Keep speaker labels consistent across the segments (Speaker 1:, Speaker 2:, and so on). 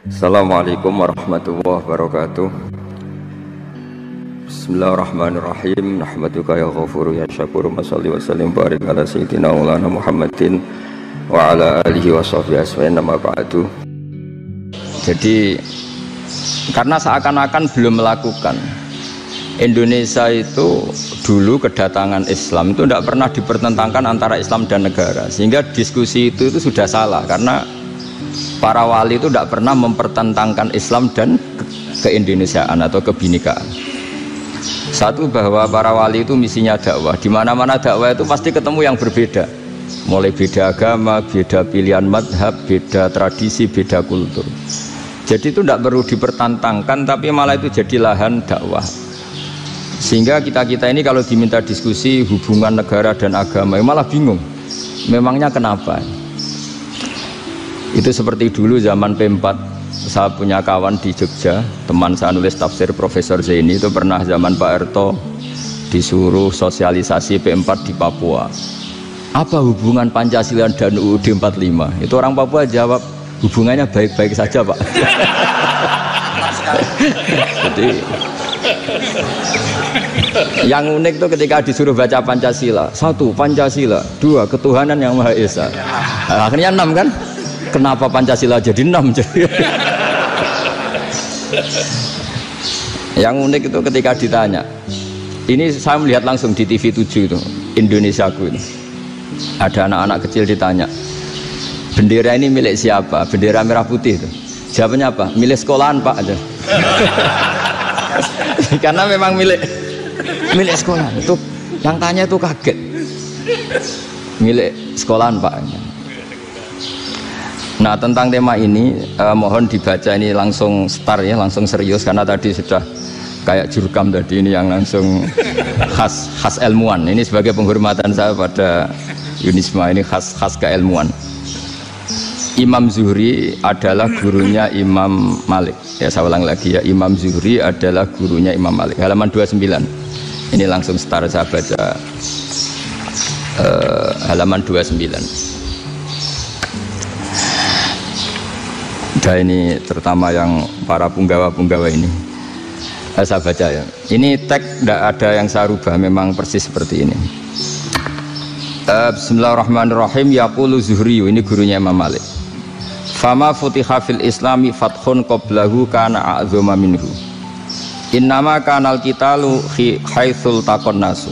Speaker 1: Assalamualaikum warahmatullahi wabarakatuh. Bismillahirrahmanirrahim. Nahmaduka ya ghafuru ya syakuru. Mashalli wa sallim barik ala sayyidina maulana Muhammadin wa ala alihi wa sahbihi asma'in nama ba'du. Jadi karena seakan-akan belum melakukan, Indonesia itu dulu kedatangan Islam itu tidak pernah dipertentangkan antara Islam dan negara, sehingga diskusi itu sudah salah karena para wali itu tidak pernah mempertentangkan Islam dan keindonesiaan atau kebinekaan. Satu, bahwa para wali itu misinya dakwah. Di mana-mana dakwah itu pasti ketemu yang berbeda, mulai beda agama, beda pilihan madhab, beda tradisi, beda kultur. Jadi itu tidak perlu dipertentangkan, tapi malah itu jadi lahan dakwah. Sehingga kita ini kalau diminta diskusi hubungan negara dan agama malah bingung, memangnya kenapa? Itu seperti dulu zaman P4, saya punya kawan di Jogja, teman saya nulis tafsir Profesor Zaini, itu pernah zaman Pak Erto disuruh sosialisasi P4 di Papua. Apa hubungan Pancasila dan UUD 45? Itu orang Papua jawab, hubungannya baik-baik saja Pak. Jadi yang unik itu ketika disuruh baca Pancasila, 1 Pancasila, 2 ketuhanan yang Maha Esa. Nah, akhirnya 6 kan? Kenapa Pancasila jadi 6? Yang unik itu ketika ditanya, ini saya melihat langsung di TV 7 itu, Indonesiaku itu, ada anak-anak kecil ditanya, bendera ini milik siapa? Bendera merah putih itu. Jawabannya apa? Milik sekolahan Pak aja. Karena memang milik sekolahan. Itu yang tanya itu kaget. Milik sekolahan Pak. Nah, tentang tema ini mohon dibaca ini langsung start ya, langsung serius, karena tadi sudah kayak jurkam tadi, ini yang langsung khas ilmuwan. Ini sebagai penghormatan saya pada Yunisma, ini khas keilmuan. Imam Zuhri adalah gurunya Imam Malik. Ya, saya ulang lagi ya, Imam Zuhri adalah gurunya Imam Malik. Halaman 29. Ini langsung start, saya baca halaman 29. Ini terutama yang para punggawa-punggawa ini, saya baca ya. Ini teks tidak ada yang saya rubah, memang persis seperti ini. Bismillahirrahmanirrahim. Yaqulu Zuhri, ini gurunya Imam Malik. Fama futiha fil islami fathun qablahu kana a'zama minhu. Innama kanal qitalu haitsul taqon nasu.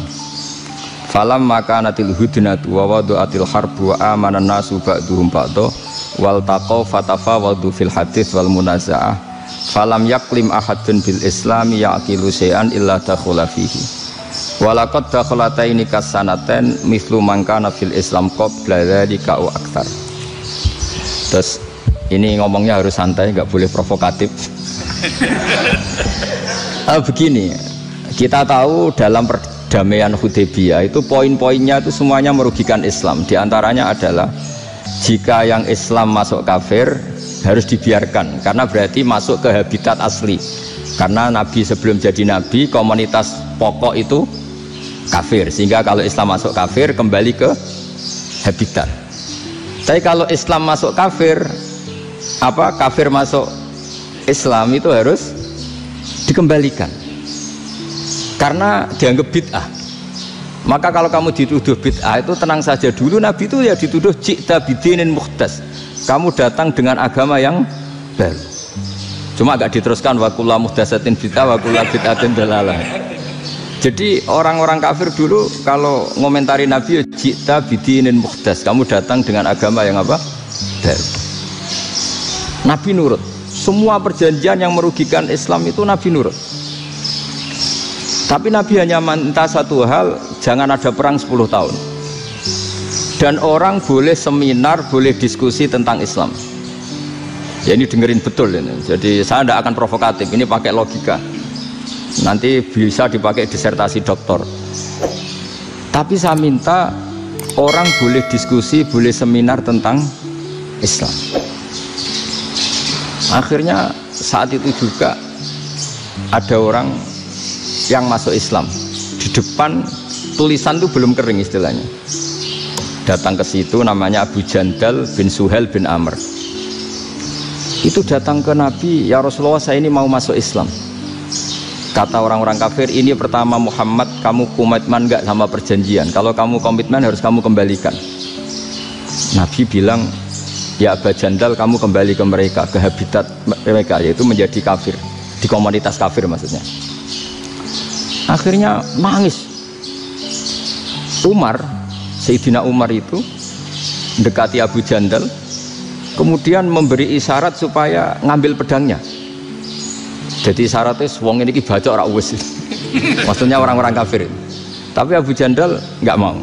Speaker 1: Falamma kanatil hudnatu wa wadu'atil harbu wa amana nasu ba'duhum ba'du wal taqaw fatafawadu fil hadits wal munaza'ah falam yaklim ahadun bil islami yaqilu syai'an illa dakhula fihi walaqad dakhalataini kasanaten mithlu man kana fil islam qabla dzalika wa aktsar. Terus ini ngomongnya harus santai, nggak boleh provokatif. Begini, kita tahu dalam perdamaian Hudaybiyah itu poin-poinnya itu semuanya merugikan Islam. Di antaranya adalah jika yang Islam masuk kafir harus dibiarkan, karena berarti masuk ke habitat asli. Karena Nabi sebelum jadi Nabi, komunitas pokok itu kafir, sehingga kalau Islam masuk kafir kembali ke habitat. Tapi kalau Islam masuk kafir, kafir masuk Islam itu harus dikembalikan karena dianggap bid'ah. Maka kalau kamu dituduh bid'ah itu tenang saja dulu, Nabi itu ya dituduh ji'ta bidinin muhdas, kamu datang dengan agama yang baru. Cuma agak diteruskan wa kullu muhdasatin bid'ah wa kullu bid'atin dalalah. Jadi orang-orang kafir dulu kalau ngomentari Nabi ya ji'ta bidinin muhdas, kamu datang dengan agama yang apa? Baru. Nabi nurut. Semua perjanjian yang merugikan Islam itu Nabi nurut. Tapi Nabi hanya minta satu hal, jangan ada perang 10 tahun. Dan orang boleh seminar, boleh diskusi tentang Islam. Ya ini dengerin betul ini. Jadi saya tidak akan provokatif, ini pakai logika. Nanti bisa dipakai disertasi doktor. Tapi saya minta orang boleh diskusi, boleh seminar tentang Islam. Akhirnya saat itu juga ada orang yang masuk Islam, di depan tulisan itu belum kering istilahnya, datang ke situ, namanya Abu Jandal bin Suhail bin Amr. itu datang ke Nabi, ya Rasulullah saya ini mau masuk Islam. Kata orang-orang kafir, ini pertama Muhammad, kamu komitmen enggak sama perjanjian? Kalau kamu komitmen harus kamu kembalikan. Nabi bilang, ya Aba Jandal kamu kembali ke mereka, ke habitat mereka, yaitu menjadi kafir, di komunitas kafir maksudnya. Akhirnya nangis. Umar, Sayyidina Umar itu mendekati Abu Jandal, kemudian memberi isyarat supaya ngambil pedangnya. Jadi isyaratnya wong ini baca ora wis. Maksudnya orang-orang kafir. Tapi Abu Jandal nggak mau.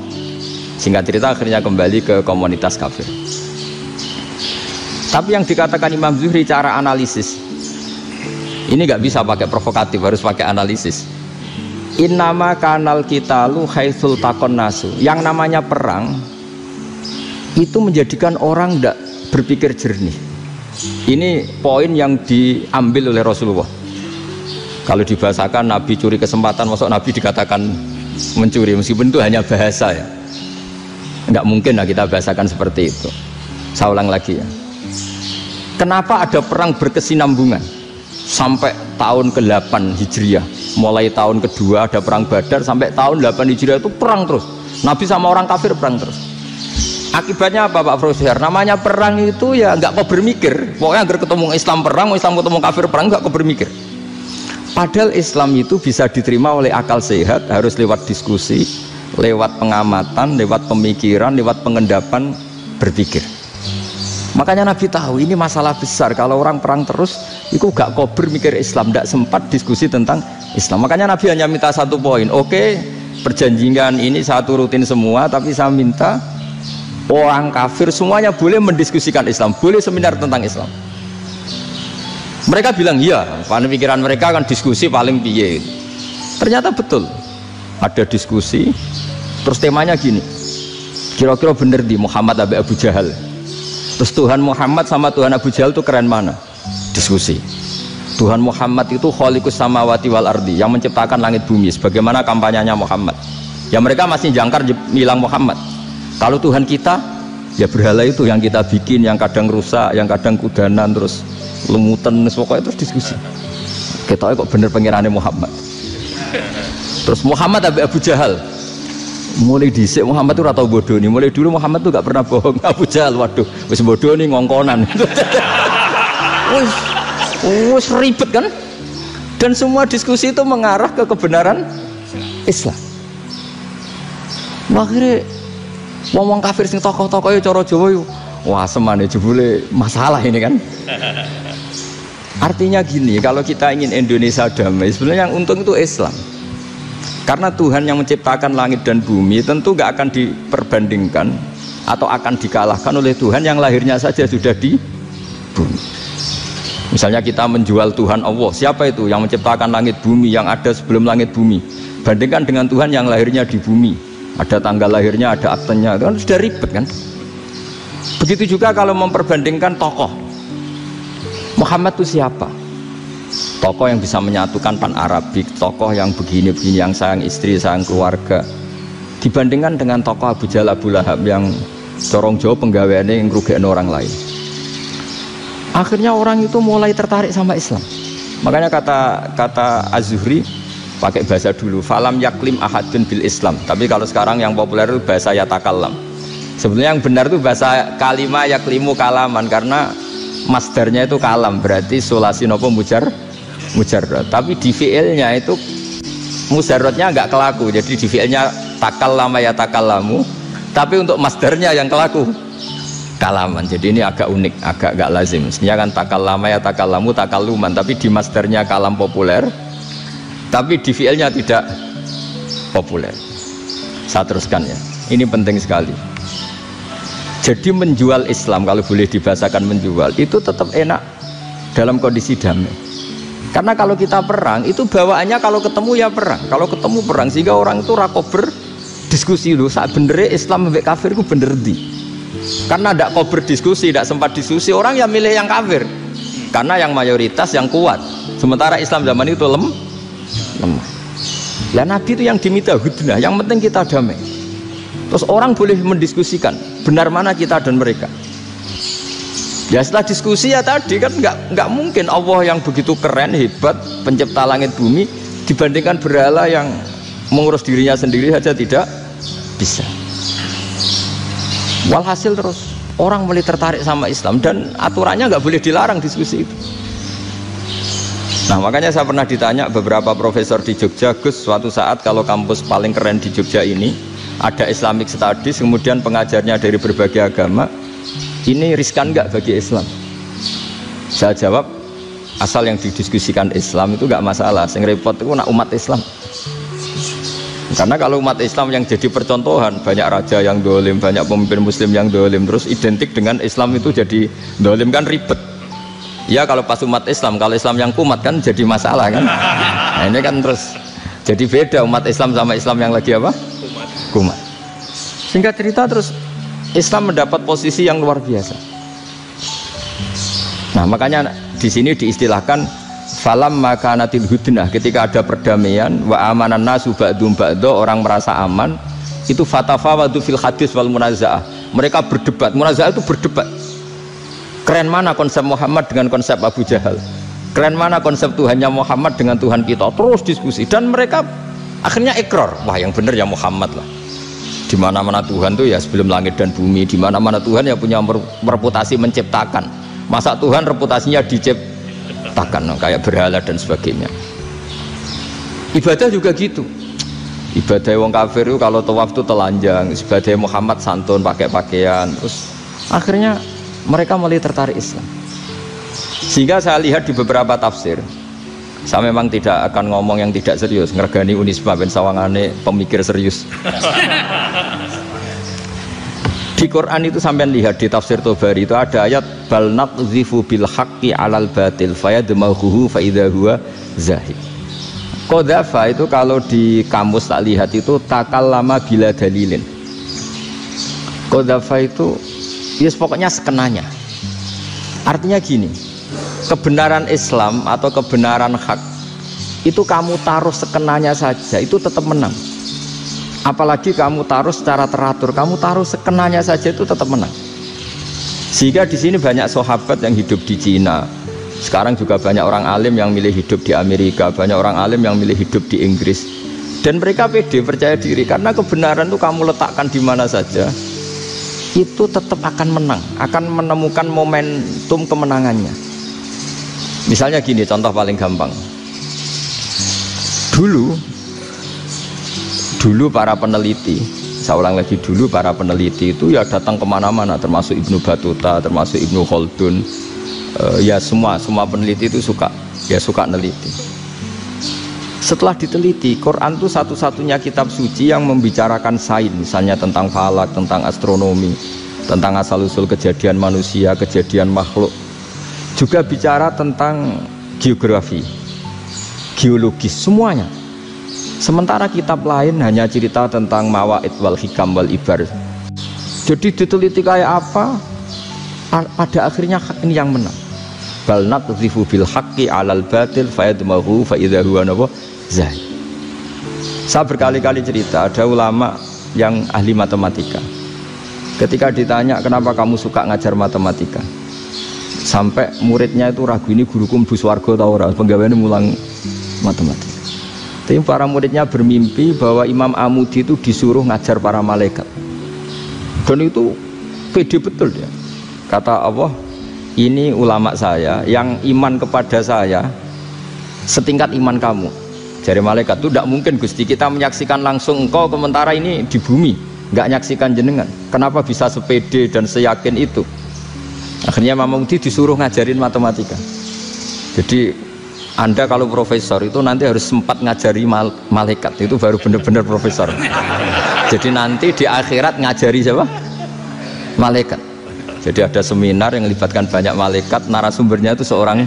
Speaker 1: Singkat cerita akhirnya kembali ke komunitas kafir. Tapi yang dikatakan Imam Zuhri cara analisis ini nggak bisa pakai provokatif, harus pakai analisis. Innama kanal qitalu haitsul taqon nasu. Yang namanya perang itu menjadikan orang tidak berpikir jernih. Ini poin yang diambil oleh Rasulullah. Kalau dibahasakan Nabi curi kesempatan, masuk Nabi dikatakan mencuri, meskipun itu hanya bahasa ya. Enggak mungkin lah kita bahasakan seperti itu. Saya ulang lagi ya. Kenapa ada perang berkesinambungan sampai tahun ke-8 Hijriah? Mulai tahun kedua ada perang Badar sampai tahun 8 Hijriah itu perang terus. Nabi sama orang kafir perang terus. Akibatnya apa Pak Profesor? Namanya perang itu ya nggak kau bermikir. Pokoknya agar ketemu Islam perang, Islam ketemu kafir perang, nggak kau bermikir. Padahal Islam itu bisa diterima oleh akal sehat, harus lewat diskusi, lewat pengamatan, lewat pemikiran, lewat pengendapan berpikir. Makanya Nabi tahu ini masalah besar. Kalau orang perang terus, itu gak kau bermikir Islam, tidak sempat diskusi tentang Islam. Makanya Nabi hanya minta satu poin. Oke, perjanjian ini satu rutin semua, tapi saya minta orang kafir semuanya boleh mendiskusikan Islam, boleh seminar tentang Islam. Mereka bilang iya, karena pikiran mereka kan diskusi paling piye. Ternyata betul, ada diskusi. Terus temanya gini, kira-kira bener di Muhammad Abi Abu Jahal. Terus Tuhan Muhammad sama Tuhan Abu Jahal itu keren mana? Diskusi. Tuhan Muhammad itu khaliqus samawati wal ardi, yang menciptakan langit bumi. Sebagaimana kampanyenya Muhammad. Ya mereka masih jangkar bilang Muhammad. Kalau Tuhan kita, ya berhala itu yang kita bikin, yang kadang rusak, yang kadang kudanan, terus lemutan, pokoknya terus diskusi. Kita kok bener pengirannya Muhammad. Terus Muhammad Abu Jahal, mulai dhisik Muhammad itu ratau bodoh nih. Mulai dulu Muhammad tuh gak pernah bohong. Abu Jahal, waduh, wis bodoh nih ngongkonan. Wis ribet kan? Dan semua diskusi itu mengarah ke kebenaran Islam. Akhirnya ngomong kafir sing tokoh-tokoh cara Jawa yo, wah semane jebule masalah ini kan. Artinya gini, kalau kita ingin Indonesia damai, sebenarnya yang untung itu Islam. Karena Tuhan yang menciptakan langit dan bumi tentu gak akan diperbandingkan atau akan dikalahkan oleh Tuhan yang lahirnya saja sudah di bumi. Misalnya kita menjual Tuhan Allah, siapa itu yang menciptakan langit bumi, yang ada sebelum langit bumi, bandingkan dengan Tuhan yang lahirnya di bumi, ada tanggal lahirnya, ada aktenya, kan sudah ribet kan. Begitu juga kalau memperbandingkan tokoh, Muhammad itu siapa? Tokoh yang bisa menyatukan pan-Arabik, tokoh yang begini-begini, yang sayang istri, sayang keluarga, dibandingkan dengan tokoh Abu Jahal, Abu Lahab yang corong jauh penggaweannya yang ngerugikan orang lain. Akhirnya orang itu mulai tertarik sama Islam. Makanya kata Az-Zuhri pakai bahasa dulu, falam yaklim ahadun bil Islam. Tapi kalau sekarang yang populer itu bahasa yatakallam. Sebenarnya yang benar itu bahasa kalimah yaklimu kalaman, karena masdarnya itu kalam, berarti sulasi nopo mujarrad. Tapi di fiilnya itu mujarradnya enggak kelaku, jadi di fiilnya takallama ya takallamu, tapi untuk masdarnya yang kelaku kalaman. Jadi ini agak unik, agak enggak lazim. Mestinya kan takallama ya takallamu takalluman, tapi di masdarnya kalam populer, tapi di fiilnya tidak populer. Saya teruskan ya, ini penting sekali. Jadi menjual Islam, kalau boleh dibahasakan menjual, itu tetap enak dalam kondisi damai. Karena kalau kita perang, itu bawaannya kalau ketemu ya perang. Kalau ketemu perang, sehingga orang itu rakober diskusi dulu. Saat benernya Islam sampai kafir itu bener di. Karena tidak kober diskusi, tidak sempat diskusi, orang yang milih yang kafir. Karena yang mayoritas yang kuat. Sementara Islam zaman itu lemah. Lah Nabi itu yang diminta hudnah, yang penting kita damai. Terus orang boleh mendiskusikan benar mana kita dan mereka. Ya setelah diskusi ya tadi kan nggak mungkin Allah yang begitu keren hebat pencipta langit bumi dibandingkan berhala yang mengurus dirinya sendiri saja tidak bisa. Walhasil terus orang mulai tertarik sama Islam dan aturannya nggak boleh dilarang diskusi itu. Nah makanya saya pernah ditanya beberapa profesor di Jogja, Gus suatu saat kalau kampus paling keren di Jogja ini ada Islamic Studies kemudian pengajarnya dari berbagai agama, ini riskan nggak bagi Islam? Saya jawab asal yang didiskusikan Islam itu nggak masalah, yang repot itu nak umat Islam. Karena kalau umat Islam yang jadi percontohan, banyak raja yang dolim, banyak pemimpin muslim yang dolim, terus identik dengan Islam itu jadi dolim kan ribet. Ya kalau pas umat Islam, kalau Islam yang kumat kan jadi masalah kan. Nah ini kan terus jadi beda umat Islam sama Islam yang lagi apa? Kumat. Singkat cerita terus Islam mendapat posisi yang luar biasa. Nah makanya di sini diistilahkan falam makanatil hudnah, ketika ada perdamaian wa amanan nasu ba'dum ba'do, orang merasa aman itu fatafawadu fil hadis wal munazaah, mereka berdebat. Munazaah itu berdebat, keren mana konsep Muhammad dengan konsep Abu Jahal, keren mana konsep Tuhannya Muhammad dengan Tuhan kita, terus diskusi dan mereka akhirnya ikrar, wah yang benar ya Muhammad lah. Di mana-mana Tuhan tuh ya sebelum langit dan bumi, di mana-mana Tuhan ya punya reputasi menciptakan. Masa Tuhan reputasinya diciptakan kayak berhala dan sebagainya. Ibadah juga gitu. Ibadah wong kafir itu kalau tawaf itu telanjang, ibadah Muhammad santun pakai pakaian. Terus akhirnya mereka mulai tertarik Islam. Sehingga saya lihat di beberapa tafsir, saya memang tidak akan ngomong yang tidak serius, ngergani Unisba ben sawangane pemikir serius. Di Quran itu sampean lihat di tafsir Tobari itu ada ayat bal naqzifu bil haqqi 'alal batil fayadmaghuhu fa idza huwa zahid. Qadzafa itu kalau di kamus tak lihat itu takallama bila dalilin. Qadzafa itu yes pokoknya sekenanya. Artinya gini, kebenaran Islam atau kebenaran hak itu kamu taruh sekenanya saja itu tetap menang. Apalagi kamu taruh secara teratur, kamu taruh sekenanya saja itu tetap menang. Sehingga di sini banyak sahabat yang hidup di Cina. Sekarang juga banyak orang alim yang milih hidup di Amerika, banyak orang alim yang milih hidup di Inggris. Dan mereka pede, percaya diri karena kebenaran itu kamu letakkan di mana saja, itu tetap akan menang, akan menemukan momentum kemenangannya. Misalnya gini, contoh paling gampang. Dulu para peneliti, saya ulang lagi, dulu para peneliti itu ya datang kemana-mana, termasuk Ibnu Battuta, termasuk Ibnu Khaldun, ya semua peneliti itu suka neliti. Setelah diteliti, Quran itu satu-satunya kitab suci yang membicarakan sains, misalnya tentang falak, tentang astronomi, tentang asal-usul kejadian manusia, kejadian makhluk, juga bicara tentang geografi, geologis, semuanya. Sementara kitab lain hanya cerita tentang mawaid wal hikam wal ibar. Jadi diteliti kayak apa, pada akhirnya hak ini yang menang. Bal naqdhifu bil haqqi 'alal batil fayadmaghu fa idza huwa zahid. Saya berkali-kali cerita, ada ulama yang ahli matematika. Ketika ditanya kenapa kamu suka ngajar matematika, sampai muridnya itu ragu, ini guruku mlebu swarga ta ora, penggaweane mulang matematika. Tapi para muridnya bermimpi bahwa Imam Amudi itu disuruh ngajar para malaikat. Dan itu pede betul dia. Kata Allah, ini ulama saya yang iman kepada saya setingkat iman kamu. Jadi malaikat itu tidak mungkin Gusti, kita menyaksikan langsung engkau, sementara ini di bumi nggak nyaksikan jenengan. Kenapa bisa sepede dan seyakin itu? Akhirnya Imam Amudi disuruh ngajarin matematika. Jadi Anda kalau profesor itu nanti harus sempat ngajari malaikat, itu baru benar-benar profesor. Jadi nanti di akhirat ngajari siapa? Malaikat. Jadi ada seminar yang melibatkan banyak malaikat, narasumbernya itu seorang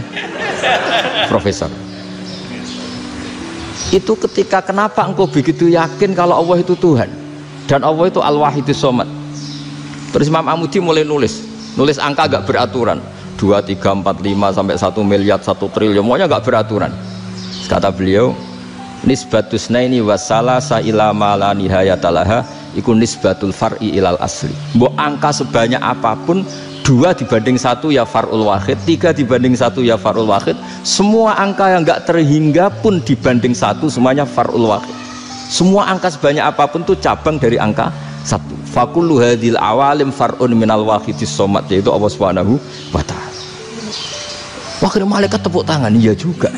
Speaker 1: profesor. Itu ketika kenapa engkau begitu yakin kalau Allah itu Tuhan dan Allah itu Al-Wahidus Shomad. Terus Imam Amudi mulai nulis angka gak beraturan, 2, 3, 4, 5 sampai 1 miliar, 1 triliun, semuanya nggak beraturan. Kata beliau, nisbatus naini wasalasa ila ma la nihayatalaha iku nisbatul far'i ilal asli. Mbok angka sebanyak apapun 2 dibanding 1 ya far'ul wahid, 3 dibanding 1 ya far'ul wahid. Semua angka yang enggak terhingga pun dibanding 1 semuanya far'ul wahid. Semua angka sebanyak apapun itu cabang dari angka 1. Fakullu hadhil awalim far'un minal wahidis somad, yaitu Allah Subhanahu wa ta'ala. Wakil malaikat tepuk tangan, iya juga.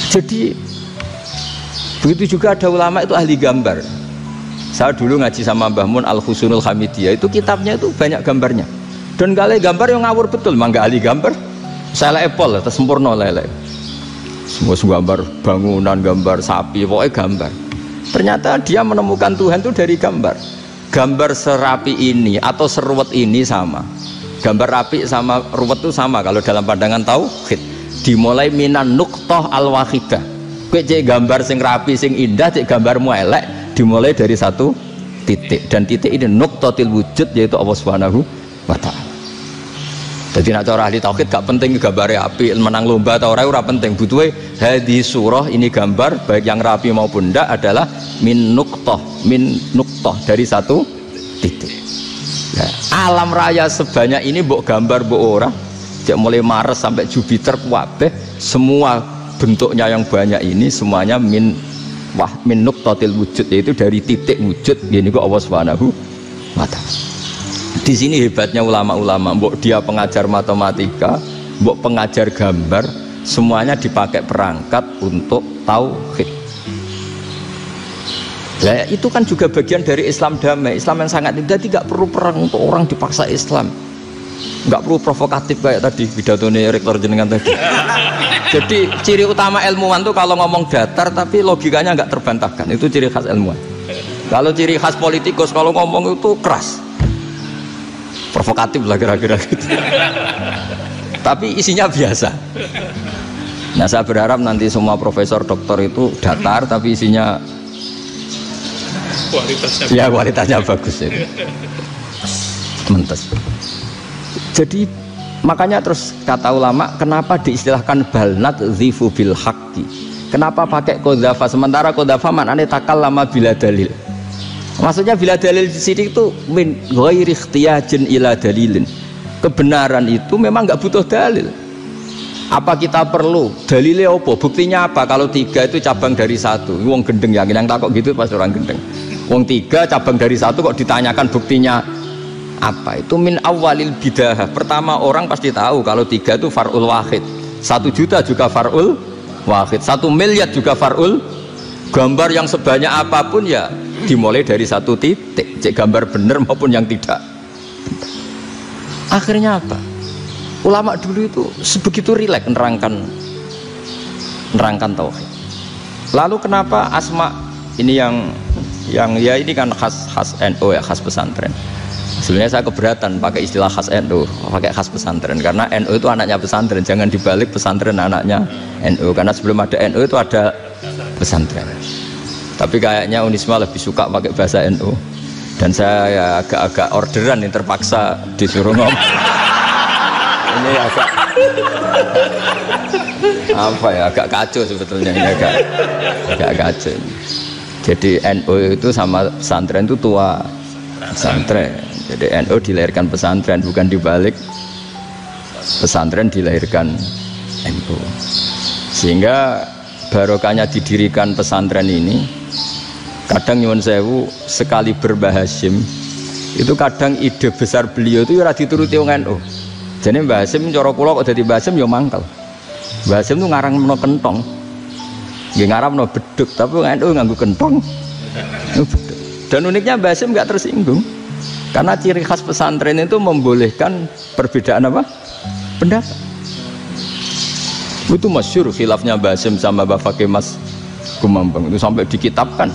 Speaker 1: Jadi begitu juga ada ulama itu ahli gambar. Saya dulu ngaji sama Mbah Mun Al-Husunul Hamidiyah, itu kitabnya itu banyak gambarnya. Dan kali gambar yang ngawur betul, mangga ahli gambar. Saya epol, terus sempurna lele. Semua gambar bangunan, gambar sapi, pokoknya gambar. Ternyata dia menemukan Tuhan itu dari gambar. Gambar serapi ini atau seruwet ini sama. Gambar rapi sama ruwet itu sama kalau dalam pandangan tauhid. Dimulai minan nuqtah al-wahidah. Kowe cek gambar sing rapi, sing indah, cek gambarmu elek. Dimulai dari 1 titik, dan titik ini nuqtatil wujud, yaitu Allah Subhanahu wa ta'ala. Jadi nak cara ahli tauhid gak penting gambare api, menang lomba atau ora penting. Butuhe hadis surah ini gambar baik yang rapi maupun ndak adalah min nuqtah dari 1 titik. Nah, alam raya sebanyak ini mbok gambar mbok ora, cek mulai Mars sampai Jupiter kabeh semua bentuknya yang banyak ini semuanya min nuqtatil wujud, yaitu dari titik wujud. Gini kok Allah Subhanahu wa ta'ala. Di sini hebatnya ulama-ulama, mbok dia pengajar matematika, mbok pengajar gambar, semuanya dipakai perangkat untuk tauhid. Nah, itu kan juga bagian dari Islam damai, Islam yang sangat indah. Tidak perlu perang untuk orang dipaksa Islam, nggak perlu provokatif kayak tadi pidatonya rektor jenengan tadi. Jadi ciri utama ilmuwan tuh kalau ngomong datar tapi logikanya nggak terbantahkan, itu ciri khas ilmuwan. Kalau ciri khas politikus kalau ngomong itu keras, provokatif lah kira-kira gitu. Tapi isinya biasa. Nah, saya berharap nanti semua profesor doktor itu datar tapi isinya kualitasnya bagus ya. Mentes. Jadi makanya terus kata ulama, kenapa diistilahkan balnat zifu bil haqqi? Kenapa pakai qadzafa sementara qadzafa maknanya takallama bila dalil? Maksudnya bila dalil di sini itu min ghairi ikhtiyajin ila dalilin. Kebenaran itu memang nggak butuh dalil. Apa kita perlu dalilnya apa? Buktinya apa? Kalau 3 itu cabang dari 1. Wong gendeng yakin yang takut gitu pas orang gendeng. Wong 3 cabang dari 1 kok ditanyakan buktinya apa? Itu min awalil bidah. Pertama orang pasti tahu kalau 3 itu far'ul wahid, 1 juta juga far'ul wahid, 1 miliar juga far'ul. Gambar yang sebanyak apapun ya dimulai dari 1 titik, cek gambar bener maupun yang tidak. Akhirnya apa? Ulama dulu itu sebegitu rileks nerangkan tauhid. Lalu kenapa asma ini yang ya ini kan khas NU ya, khas pesantren. Sebenarnya saya keberatan pakai istilah khas NU, pakai khas pesantren, karena NU itu anaknya pesantren, jangan dibalik pesantren anaknya NU, karena sebelum ada NU itu ada pesantren. Tapi kayaknya Unisma lebih suka pakai bahasa NU, dan saya ya agak-agak orderan yang terpaksa disuruh ngomong. Ini agak apa ya, agak kacau sebetulnya, ini agak kacau. Jadi NU itu sama pesantren itu tua pesantren. Jadi NU dilahirkan pesantren, bukan dibalik pesantren dilahirkan NU. Sehingga barokahnya didirikan pesantren ini, kadang nyuwun sewu sekali Mbah Hasyim itu kadang ide besar beliau itu ora dituruti wong NU. Jadi Mbah Hasyim cara kula kok dadi Mbah Hasyim ya mangkel. Mbah Hasyim itu ngarang meno kentong. Nggih ngarang meno beduk, tapi wong NU nganggo kentong. Dan uniknya Mbah Hasyim enggak tersinggung. Karena ciri khas pesantren itu membolehkan perbedaan apa? Pendapat. Itu masyhur khilafnya Mbah Hasyim sama Mbah Fakih Mas Gumambang itu sampai dikitabkan.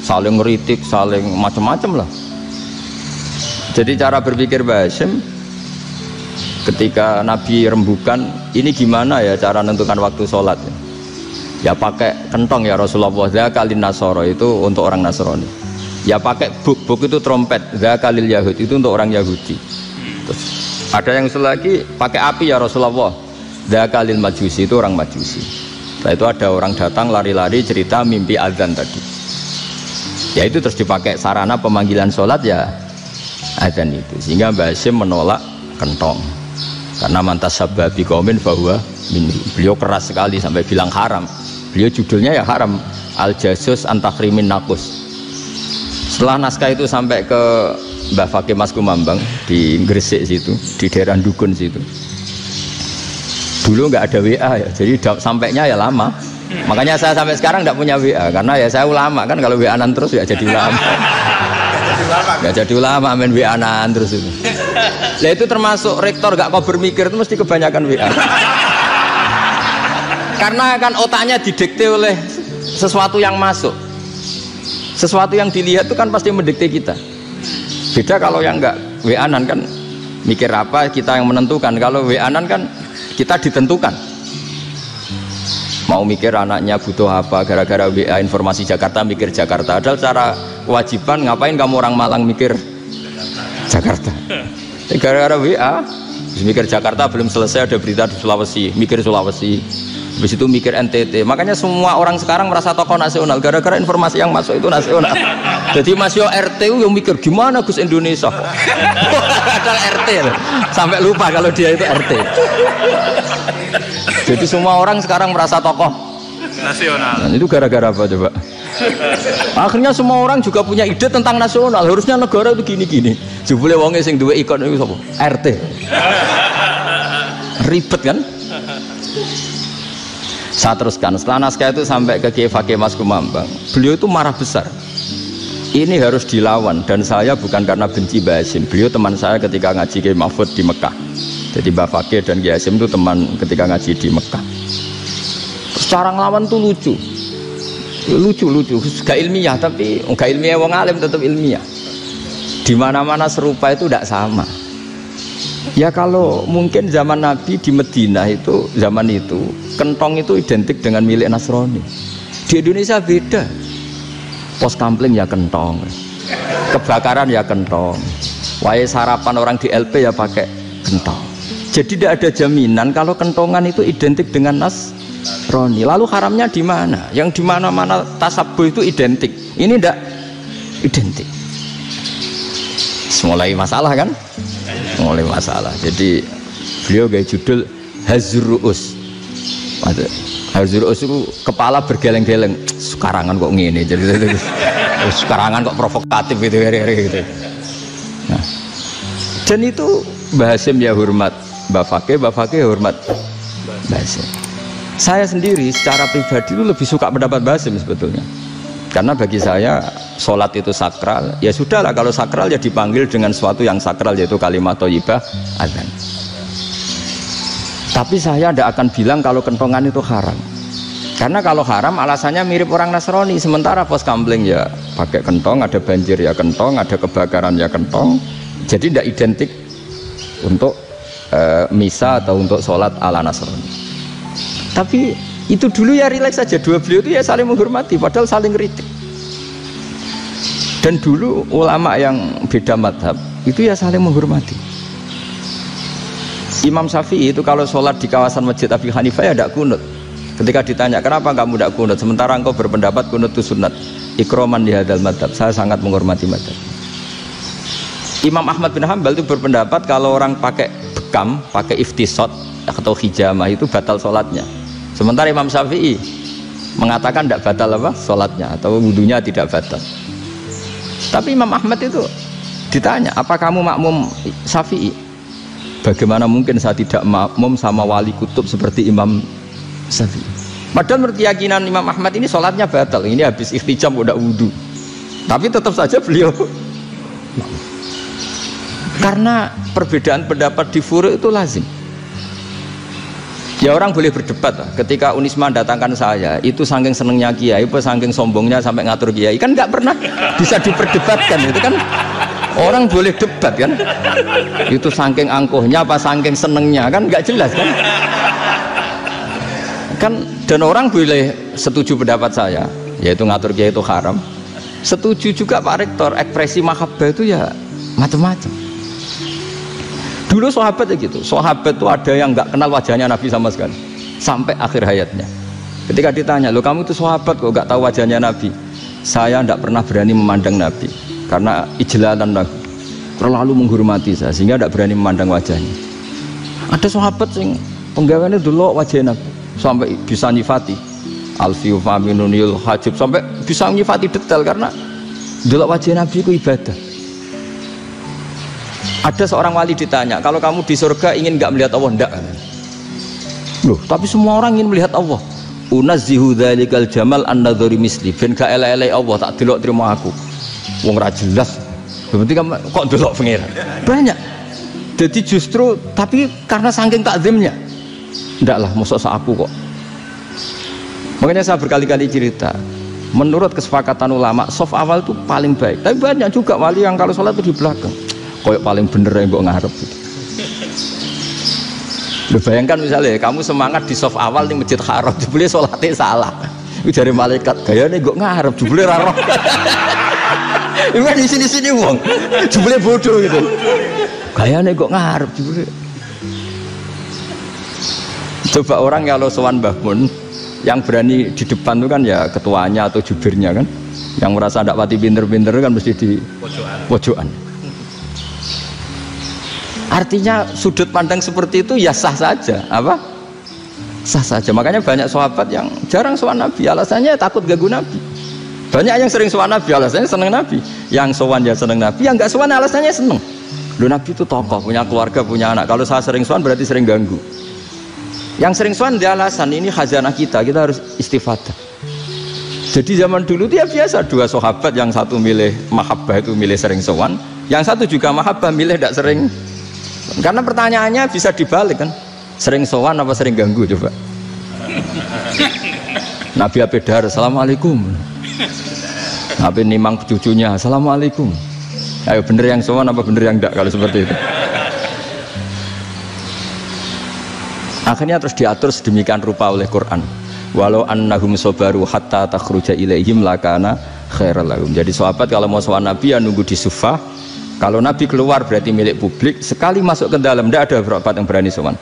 Speaker 1: Saling ngeritik, saling macam-macam lah. Jadi cara berpikir Mbah Hasyim ketika Nabi rembukan, ini gimana ya cara menentukan waktu sholat? Ya pakai kentong ya Rasulullah, zakalin nasoro itu untuk orang Nasrani. Ya pakai buk itu trompet, zakalil Yahud itu untuk orang Yahudi. Terus ada yang lagi pakai api ya Rasulullah, zakalil Majusi itu orang Majusi. Setelah itu ada orang datang lari-lari cerita mimpi azan tadi. Ya itu terus dipakai sarana pemanggilan sholat ya adzan itu. Sehingga Mbah Hasyim menolak kentong. Karena mantas sababi qaumin bahwa beliau keras sekali sampai bilang haram. Beliau judulnya ya haram, al-jasus antakhrimin nakus. Setelah naskah itu sampai ke Mbah Fakih Mas Kumambang di Gresik situ, di daerah Dukun situ. Dulu nggak ada WA ya, jadi sampainya ya lama. Makanya saya sampai sekarang nggak punya WA, karena ya saya ulama kan, kalau WA-an terus ya jadi ulama. Nggak jadi ulama, main WA-an terus itu. Nah itu termasuk rektor gak kau bermikir itu mesti kebanyakan WA. Karena kan otaknya didikte oleh sesuatu yang masuk. Sesuatu yang dilihat itu kan pasti mendikte kita. Beda kalau yang enggak WA-an kan mikir apa kita yang menentukan. Kalau WA-an kan kita ditentukan. Mau mikir anaknya butuh apa, gara-gara WA informasi Jakarta mikir Jakarta. Padahal secara kewajiban ngapain kamu orang Malang mikir Jakarta? Gara-gara WA mikir Jakarta belum selesai ada berita di Sulawesi, mikir Sulawesi. Habis itu mikir NTT. Makanya semua orang sekarang merasa tokoh nasional gara-gara informasi yang masuk itu nasional. Jadi Mas Yo RT yang mikir gimana Gus Indonesia. Ada RT loh. Sampai lupa kalau dia itu RT. Jadi semua orang sekarang merasa tokoh nasional. Dan itu gara-gara apa coba? Akhirnya semua orang juga punya ide tentang nasional. Harusnya negara itu gini-gini. Jebule wonge sing duwe ikon itu sapa? RT. Ribet kan? Saya teruskan. Setelah naskah itu sampai ke Kiai Fakih Mas Kumambang. Beliau itu marah besar. Ini harus dilawan, dan saya bukan karena benci Mbah Hasyim. Beliau teman saya ketika ngaji Kiai Mahfud di Mekah. Jadi Mbah Fakih dan Kiai Hasyim itu teman ketika ngaji di Mekah. Secara ngelawan tuh lucu, gak ilmiah, tapi gak ilmiah wong alim tetap ilmiah. Di mana-mana serupa itu tidak sama. Ya kalau mungkin zaman Nabi di Medina itu, zaman itu kentong itu identik dengan milik Nasrani. Di Indonesia beda. Pos kampling ya kentong, kebakaran ya kentong, wae sarapan orang di LP ya pakai kentong. Jadi tidak ada jaminan kalau kentongan itu identik dengan Nasrani. Lalu haramnya di mana? Yang di mana-mana tasabuh itu identik. Ini tidak identik. Mulai masalah kan? Mulai masalah. Jadi beliau gaya judul Hazruus. Hazruus itu kepala bergeleng-geleng. Sekarangan kok ngene. Jadi sekarangan kok provokatif gitu gitu. Nah. Dan itu Mbah Hasyim ya hormat Mbah Fakih hormat Mbah Hasyim. Saya sendiri secara pribadi itu lebih suka pendapat Mbah Hasyim sebetulnya. Karena bagi saya sholat itu sakral, ya sudahlah kalau sakral ya dipanggil dengan sesuatu yang sakral yaitu kalimat thayyibah adzan. Tapi saya tidak akan bilang kalau kentongan itu haram. Karena kalau haram alasannya mirip orang Nasrani. Sementara pos kampling ya pakai kentong, ada banjir ya kentong, ada kebakaran ya kentong. Jadi tidak identik untuk misa atau untuk sholat ala Nasrani. Tapi itu dulu ya rileks saja, dua beliau itu ya saling menghormati padahal saling kritik. Dan dulu ulama yang beda madhab itu ya saling menghormati. Imam Syafi'i itu kalau sholat di kawasan Masjid Abi Hanifah ya tidak kunut. Ketika ditanya kenapa kamu tidak kunut sementara engkau berpendapat kunut itu sunat, ikroman di hadal madhab, saya sangat menghormati madhab. Imam Ahmad bin Hanbal itu berpendapat kalau orang pakai bekam, pakai iftisot atau hijamah itu batal sholatnya. Sementara Imam Syafi'i mengatakan tidak batal apa sholatnya atau wudunya tidak batal. Tapi Imam Ahmad itu ditanya, apa kamu makmum Syafi'i? Bagaimana mungkin saya tidak makmum sama wali kutub seperti Imam Syafi'i? Padahal menurut keyakinan Imam Ahmad ini sholatnya batal. Ini habis ikhtijam udah wudu. Tapi tetap saja beliau. Karena perbedaan pendapat di furu' itu lazim. Ya orang boleh berdebat lah. Ketika Unisma datangkan saya, itu saking senengnya kiai, apa saking sombongnya sampai ngatur kiai, kan nggak pernah bisa diperdebatkan. Itu kan orang boleh debat kan? Itu saking angkuhnya apa saking senengnya kan nggak jelas kan? Kan dan orang boleh setuju pendapat saya, yaitu ngatur kiai itu haram. Setuju juga Pak Rektor, ekspresi mahabbah itu ya macam-macam. Dulu sahabat ya gitu, sahabat itu ada yang nggak kenal wajahnya Nabi sama sekali sampai akhir hayatnya. Ketika ditanya, lo kamu itu sahabat kok nggak tahu wajahnya Nabi? Saya tidak pernah berani memandang Nabi karena ijlalan Nabi. terlalu menghormati saya sehingga tidak berani memandang wajahnya. Ada sahabat yang penggawaannya dulu wajah Nabi sampai bisa nyifati alfiu faminunil hajib, sampai bisa nyifati detail karena dulu wajah Nabi itu ibadah. Ada seorang wali ditanya, kalau kamu di surga ingin nggak melihat Allah? Enggak. Loh, tapi semua orang ingin melihat Allah. Unazzihu dzalikal jamal an-nadhari misli, ben gak elek-elek Allah tak delok terima aku. Wong ra jelas. Berarti kamu kok delok pengira. Banyak. Jadi justru tapi karena saking takzimnya. Ndaklah mosok aku kok. Makanya saya berkali-kali cerita, menurut kesepakatan ulama soft awal itu paling baik. Tapi banyak juga wali yang kalau sholat itu di belakang. Koyok paling bener yang mbok ngarep gitu. Lu bayangkan misalnya kamu semangat di soft awal di Masjid Haram, jebule sholatnya salah. Itu dari malaikat gayane kok ngarep, jebule ra roh. Iku di sini-sini wong. Jebule bodoh gitu. Gayane kok ngarep jebule. Coba orang kalau sowan Mbah Mun yang berani di depan itu kan ya ketuanya atau jubirnya kan. Yang merasa ndak pati pinter-pinter kan mesti di pojokan. Artinya sudut pandang seperti itu ya sah saja, apa? Sah saja. Makanya banyak sahabat yang jarang sowan Nabi, alasannya takut ganggu Nabi. Banyak yang sering sowan Nabi, alasannya seneng Nabi. Yang sowan ya seneng Nabi, yang nggak sowan alasannya seneng. Loh, Nabi itu tokoh, punya keluarga, punya anak. Kalau saya sering sowan berarti sering ganggu. Yang sering sowan dia alasan ini khazanah kita harus istifadah. Jadi zaman dulu dia biasa dua sahabat, yang satu milih mahabbah itu milih sering sowan, yang satu juga mahabbah milih tidak sering. Karena pertanyaannya bisa dibalik kan, sering sowan apa sering ganggu coba. Nabi Abedar assalamualaikum, Nabi nimang cucunya assalamualaikum. Ayo bener yang sowan apa bener yang enggak kalau seperti itu. Akhirnya terus diatur sedemikian rupa oleh Quran. Walau annahum sabaru hatta takhruja ilaihim lakana khairal lahum. Jadi sahabat kalau mau sowan Nabi ya nunggu di sufah. Kalau Nabi keluar berarti milik publik. Sekali masuk ke dalam tidak ada berapa yang berani sowan.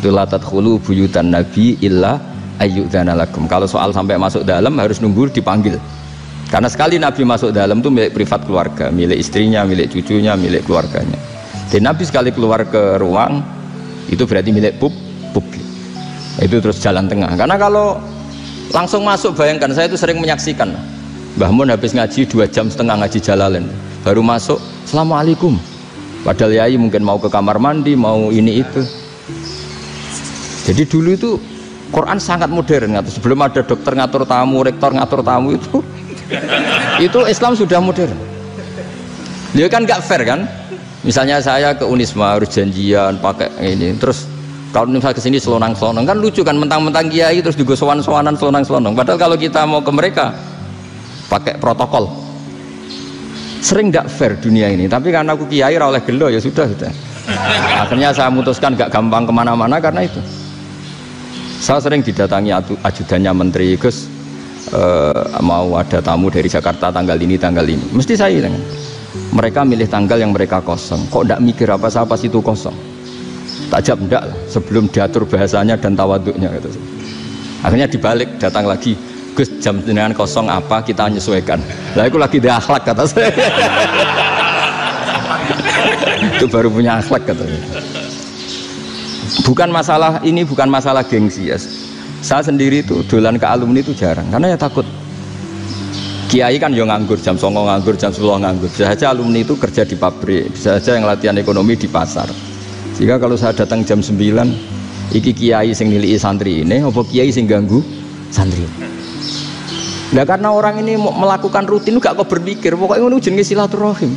Speaker 1: La tadkhulu buyutan Nabi illa ayyudzana lakum. Kalau soal sampai masuk dalam harus nunggu dipanggil. Karena sekali Nabi masuk dalam itu milik privat keluarga, milik istrinya, milik cucunya, milik keluarganya. Dan Nabi sekali keluar ke ruang itu berarti milik publik. Itu terus jalan tengah. Karena kalau langsung masuk, bayangkan saya itu sering menyaksikan. Mbah Mun habis ngaji 2,5 jam ngaji Jalalain, baru masuk assalamualaikum. Padahal yai mungkin mau ke kamar mandi, mau ini itu. Jadi dulu itu Quran sangat modern. Sebelum ada dokter ngatur tamu, rektor ngatur tamu itu Islam sudah modern. Dia kan nggak fair kan? Misalnya saya ke Unisma harus janjian pakai ini, terus kalau misalnya kesini selonang-selonang kan lucu kan, mentang-mentang kiai terus juga sowan-sowanan selonang-selonang. Padahal kalau kita mau ke mereka pakai protokol. Sering tidak fair dunia ini, tapi karena aku kiai oleh gelo ya sudah. Akhirnya saya memutuskan gak gampang kemana-mana karena itu. Saya sering didatangi ajudannya menteri, Gus mau ada tamu dari Jakarta tanggal ini, mesti saya bilang, mereka milih tanggal yang mereka kosong, kok tidak mikir apa pas itu kosong. Tak jawab enggak lah, sebelum diatur bahasanya dan tawaduknya gitu. Akhirnya dibalik, datang lagi, Gus jam dengan kosong apa kita menyesuaikan. Lah itu lagi dia akhlak kata saya. Itu baru punya akhlak katanya. Bukan masalah ini, bukan masalah gengsi ya. Saya sendiri itu dolan ke alumni itu jarang karena ya takut. Kiai kan yo nganggur, jam 9 nganggur, jam 10 nganggur. Bisa saja alumni itu kerja di pabrik, bisa saja yang latihan ekonomi di pasar. Jika kalau saya datang jam 9, iki kiai sing nilai santri ini, apa kiai sing ganggu santri? Nah karena orang ini melakukan rutin, gak kok berpikir, pokoknya ini jenenge silaturahim.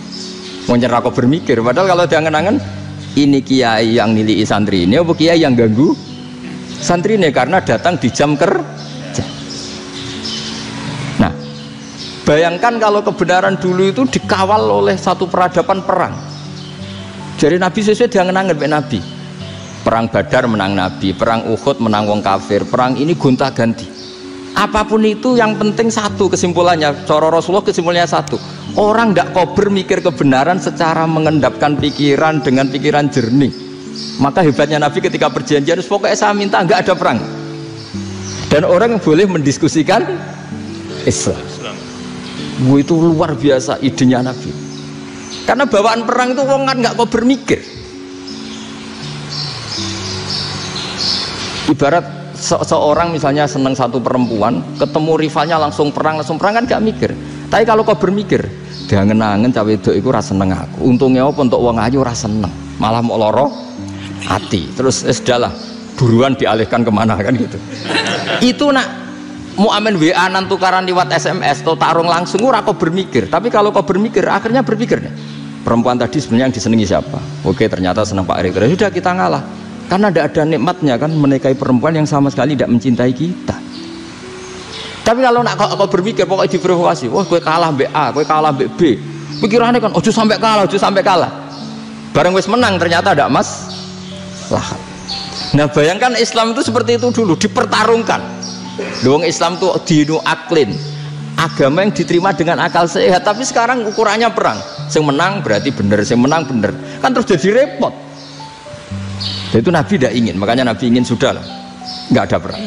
Speaker 1: Mau nyerah kok berpikir, padahal kalau diangen-angen, ini kiai yang nilai santri ini, apa kiai yang ganggu santri ini karena datang di jam kerja. Nah, bayangkan kalau kebenaran dulu itu dikawal oleh satu peradaban perang. Jadi Nabi sesuai diangen-angen oleh Nabi. Perang Badar menang Nabi, perang Uhud menang wong kafir, perang ini gonta-ganti. Apapun itu yang penting satu kesimpulannya, cara Rasulullah kesimpulannya satu. Orang tidak kober mikir kebenaran secara mengendapkan pikiran dengan pikiran jernih. Maka hebatnya Nabi ketika perjanjian, pokoknya saya minta nggak ada perang. Dan orang boleh mendiskusikan Islam. Itu luar biasa idenya Nabi. Karena bawaan perang itu wong kan nggak kok bermikir. Ibarat seorang misalnya seneng satu perempuan, ketemu rivalnya langsung perang kan nggak mikir. Tapi kalau kau bermikir, dia ngenangen cawe wedok iku ora seneng aku. Untungnya apa untuk wong ayu ora seneng, malah mau loro hati. Terus sudahlah, buruan dialihkan kemana kan gitu. Itu nak mau amen WA nan tukaran lewat SMS atau tarung langsung ora kau bermikir. Tapi kalau kau bermikir, akhirnya berpikir nih. Perempuan tadi sebenarnya yang disenangi siapa? Oke, ternyata senang Pak Erik. Sudah kita ngalah. Karena tidak ada nikmatnya kan menikahi perempuan yang sama sekali tidak mencintai kita. Tapi kalau nak kau berpikir pokoknya diprovokasi, wah gue kalah mbak A, gue kalah mbak B. Pikirannya kan, ojo sampai kalah. Bareng wis menang ternyata ada mas lah. Nah bayangkan Islam itu seperti itu dulu, dipertarungkan. Doang Islam itu dinu aklin, agama yang diterima dengan akal sehat. Tapi sekarang ukurannya perang. Yang menang berarti benar, yang menang benar. Kan terus jadi repot. Itu Nabi tidak ingin, makanya Nabi ingin sudah lah, nggak ada perang.